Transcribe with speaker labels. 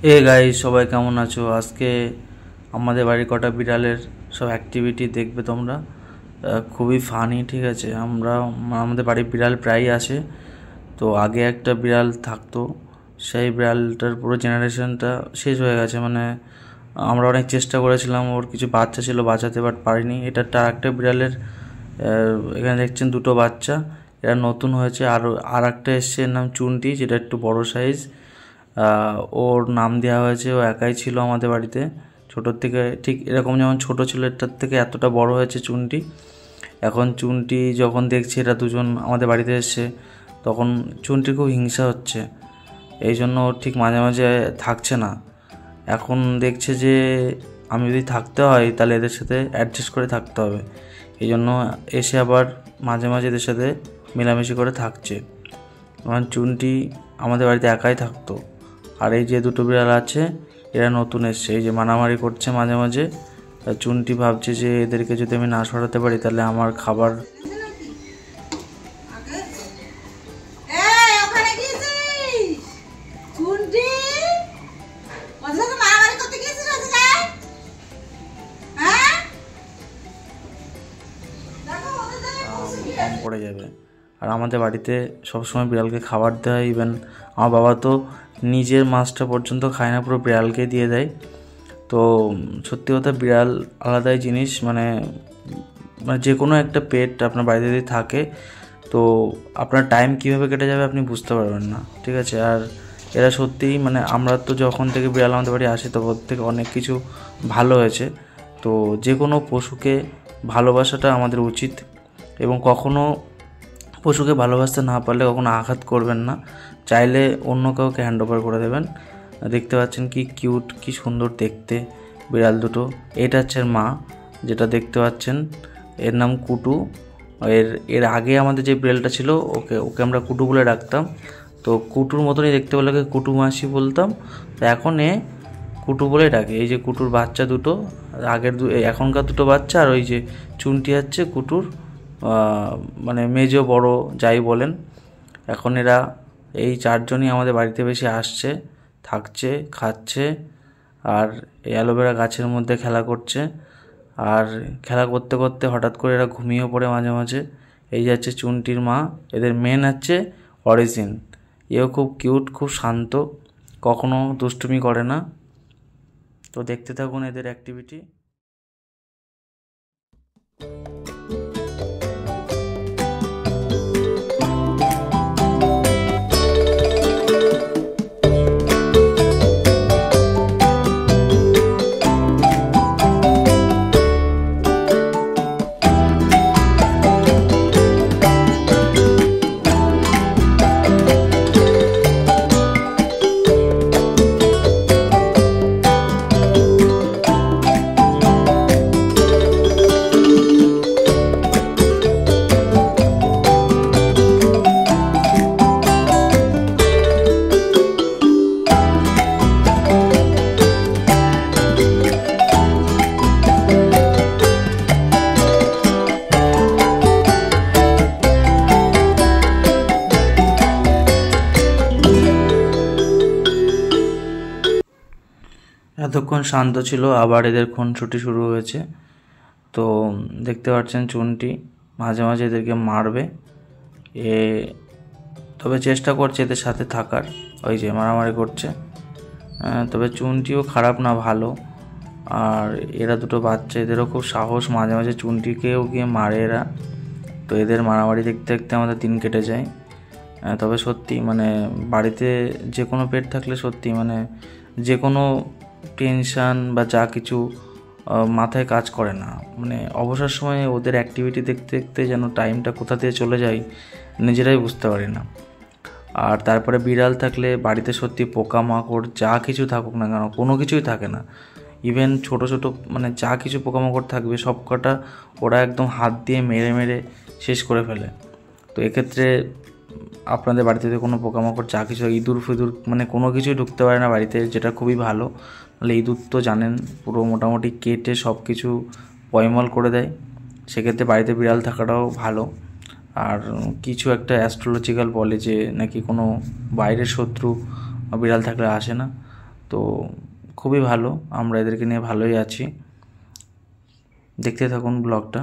Speaker 1: Guys, সবাই কেমন আছো? আজকে আমাদের বাড়ির কটা বিড়ালের সব অ্যাক্টিভিটি দেখবে তোমরা। খুবই ফানি, ঠিক আছে? আমাদের বাড়ির বিড়াল প্রায়ই আসে। তো আগে একটা বিড়াল থাকতো, সেই বিড়ালটার পুরো জেনারেশনটা শেষ হয়ে গেছে। মানে আমরা অনেক চেষ্টা করেছিলাম, ওর কিছু বাচ্চা ছিল বাঁচাতে, বাট পারিনি। এটা তার একটা বিড়ালের এখানে দেখছেন দুটো বাচ্চা, এরা নতুন হয়েছে। আর একটা এসছে, এর নাম চুনটি, যেটা একটু বড় সাইজ। ওর নাম দেওয়া হয়েছে, ও একাই ছিল আমাদের বাড়িতে ছোটোর থেকে, ঠিক এরকম যেমন ছোট ছিল এটার থেকে এতটা বড় হয়েছে চুনটি। এখন চুনটি যখন দেখছে এরা দুজন আমাদের বাড়িতে এসছে, তখন চুনটির খুব হিংসা হচ্ছে। এই জন্য ও ঠিক মাঝে মাঝে থাকছে না। এখন দেখছে যে আমি যদি থাকতে হয় তাহলে এদের সাথে অ্যাডজাস্ট করে থাকতে হবে, এই জন্য এসে আবার মাঝে মাঝে এদের সাথে মেলামেশি করে থাকছে। কারণ চুনটি আমাদের বাড়িতে একাই থাকতো। আর এই যে দুটো বিড়াল আছে, এরা নতুন এসছে, এই যে মারামারি করছে মাঝে মাঝে। চুনটি ভাবছে যে এদেরকে যদি আমি না সরাতে পারি তাহলে আমার খাবার। কম পড়ে যাবে। আর আমাদের বাড়িতে সবসময় বিড়ালকে খাবার দেয়। ইভেন আমার বাবা তো নিজের মাছটা পর্যন্ত খায় না, পুরো বিড়ালকে দিয়ে দেয়। তো সত্যি কথা, বিড়াল আলাদাই জিনিস। মানে যে কোনো একটা পেট আপনার বাড়িতে যদি থাকে, তো আপনার টাইম কীভাবে কেটে যাবে আপনি বুঝতে পারবেন না, ঠিক আছে? আর এরা সত্যিই, মানে আমরা তো যখন থেকে বিড়াল আমাদের বাড়ি আসে তো ওর থেকে অনেক কিছু ভালো হয়েছে। তো যে কোনো পশুকে ভালোবাসাটা আমাদের উচিত, এবং কখনো পশুকে ভালোবাসতে না পারলে কখনো আঘাত করবেন না, চাইলে অন্য কাউকে হ্যান্ড ওভার করে দেবেন। দেখতে পাচ্ছেন কি কিউট, কি সুন্দর দেখতে বিড়াল দুটো। এটা হচ্ছে মা, যেটা দেখতে পাচ্ছেন, এর নাম কুটু। এর আগে আমাদের যে বিড়ালটা ছিল ওকে আমরা কুটু বলে ডাকতাম। তো কুটুর মতনই দেখতে বলে কুটু মাসি বলতাম। তো এখন কুটু বলে ডাকে। এই যে কুটুর বাচ্চা দুটো, এখনকার দুটো বাচ্চা, আর ওই যে চুনটি হচ্ছে কুটুর মানে মেজো বড় যাই বলেন। এখন এরা এই চারজনই আমাদের বাড়িতে বেশি আসছে, থাকছে, খাচ্ছে, আর এই অ্যালোভেরা গাছের মধ্যে খেলা করছে। আর খেলা করতে করতে হঠাৎ করে এরা ঘুমিয়ে পড়ে মাঝে মাঝে। এই যাচ্ছে চুনটির মা, এদের মেন হচ্ছে অরিজিন। এও খুব কিউট, খুব শান্ত, কখনো দুষ্টুমি করে না। তো দেখতে থাকুন এদের অ্যাক্টিভিটি। এতক্ষণ শান্ত ছিল, আবার এদের খুনসুটি শুরু হয়েছে। তো দেখতে পাচ্ছেন চুনটি মাঝে মাঝে এদেরকে মারবে। তবে চেষ্টা করছে এদের সাথে থাকার, ওই যে মারামারি করছে। তবে চুনটিও খারাপ না, ভালো। আর এরা দুটো বাচ্চা, এদেরও খুব সাহস, মাঝে মাঝে চুনটিকেও গিয়ে মারে এরা। তো এদের মারামারি দেখতে দেখতে আমাদের দিন কেটে যায়। তবে সত্যি, মানে বাড়িতে যে কোনো পেট থাকলে সত্যি, মানে যে কোনো টেনশান বা যা কিছু মাথায় কাজ করে না। মানে অবসর সময়ে ওদের অ্যাক্টিভিটি দেখতে দেখতে যেন টাইমটা কোথা দিয়ে চলে যায় নিজেরাই বুঝতে পারি না। আর তারপরে বিড়াল থাকলে বাড়িতে সত্যি পোকামাকড় যা কিছু থাকুক না কেন, কোনো কিছুই থাকে না। ইভেন ছোটো ছোটো মানে যা কিছু পোকামাকড় থাকবে সব কটা ওরা একদম হাত দিয়ে মেরে মেরে শেষ করে ফেলে। তো এক্ষেত্রে আপনাদের বাড়িতে কোনো পোকামাকড় যা কিছু, ইঁদুর ফিঁদুর, মানে কোনো কিছুই ঢুকতে পারে না বাড়িতে, যেটা খুবই ভালো। নাহলে ইঁদুর তো জানেন পুরো মোটামুটি কেটে সব কিছু পয়মল করে দেয়। সেক্ষেত্রে বাড়িতে বিড়াল থাকাটাও ভালো। আর কিছু একটা অ্যাস্ট্রোলজিক্যাল বলে যে নাকি কোনো বাইরের শত্রু বিড়াল থাকলে আসে না। তো খুবই ভালো, আমরা এদেরকে নিয়ে ভালোই আছি। দেখতে থাকুন ব্লগটা।